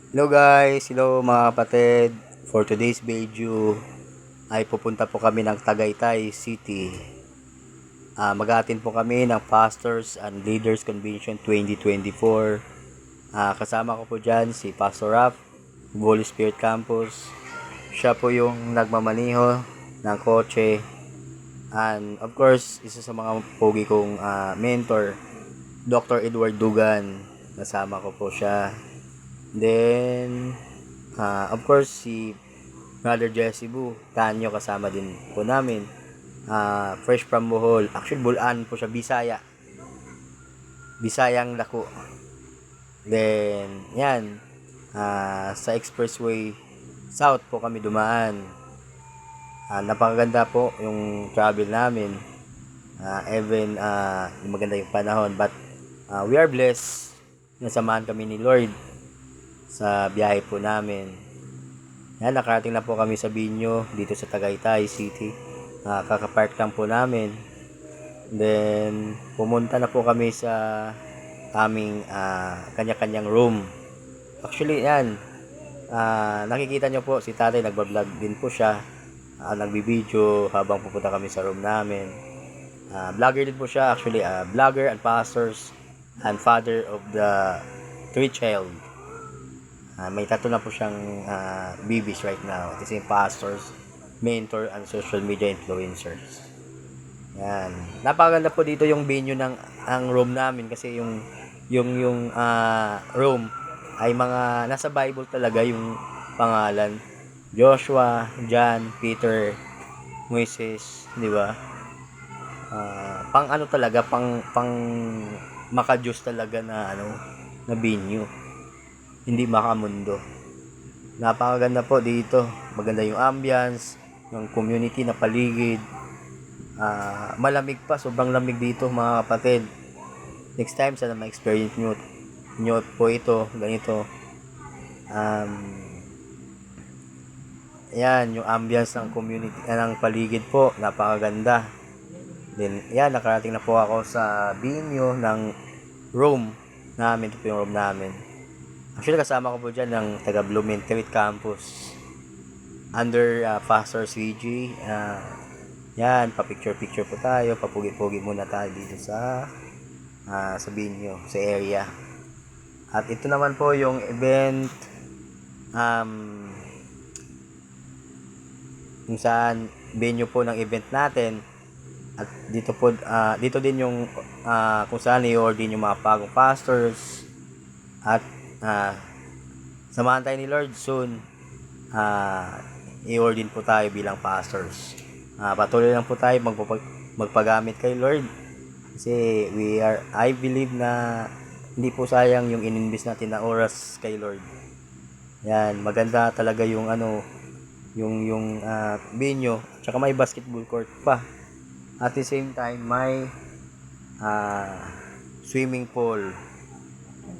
Hello guys, hello mga kapatid. For today's video ay pupunta po kami ng Tagaytay City. Mag-attend po kami ng Pastors and Leaders Convention 2024. Kasama ko po dyan si Pastor Raf, Holy Spirit Campus. Siya po yung nagmamaniho ng kotse. And of course, isa sa mga pogi kong mentor, Dr. Edward Dugan. Kasama ko po siya. Then, of course, si Brother Jesse Bu, Tanyo, kasama din po namin. Fresh from Bohol. Actually, Bulaan po siya, Bisaya. Bisayang Lako. Then, yan. Sa Expressway South po kami dumaan. Napakaganda po yung travel namin. Even maganda yung panahon. But, we are blessed. Nasamahan kami ni Lord sa biyahe po namin. Yan, nakarating na po kami sa Binyo dito sa Tagaytay City. Kakapark lang po namin. Then pumunta na po kami sa aming kanya-kanyang room. Actually yan, nakikita nyo po si tatay nagbablog din po siya. Nagbibideo habang pupunta kami sa room namin. Vlogger din po siya, actually vlogger and pastors and father of the 3 child. May tatlo na po siyang babies right now. At yung pastors, mentor, and social media influencers. Yan. Napakaganda po dito yung venue ng ang room namin kasi yung room ay mga nasa Bible talaga yung pangalan. Joshua, John, Peter, Moises, di ba? Pang ano talaga, pang maka-Diyos talaga na na venue. Hindi makamundo. Napakaganda po dito. Maganda yung ambience, yung community na paligid. Malamig pa, sobrang lamig dito mga kapatid. Next time sana ma-experience nyo po ito, ganito. Yan, yung ambience ng community, ng paligid po, napakaganda. Then, yan, nakarating na po ako sa venue ng room namin. Ito po yung room namin. Actually, kasama ko po dyan ng taga Blumentritt Campus. Under Pastor CG. Yan, pa-picture-picture po tayo. Papugi-pugi muna tayo dito sa Binyo, sa area. At ito naman po yung event kung saan venue po ng event natin. At dito po, dito din yung kung saan i-order yung mga bagong pastors. At samahan tayo ni Lord soon. I-ordain po tayo bilang pastors. Patuloy lang po tayo magpagamit kay Lord. Kasi I believe na hindi po sayang yung ininvest natin na oras kay Lord. Yan, maganda talaga yung yung venue. Tsaka may basketball court pa. At the same time, may swimming pool.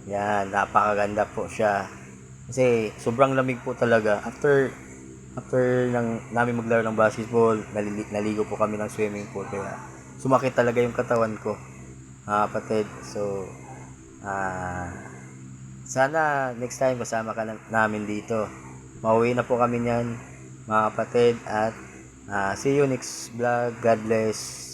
Yan, napakaganda po siya. Kasi sobrang lamig po talaga. After namin maglaro ng basketball, naligo po kami ng swimming pool. Kaya sumakit talaga yung katawan ko. Kapatid. So, sana next time kasama ka namin dito. Mauwi na po kami niyan, mga kapatid. At see you next vlog. God bless.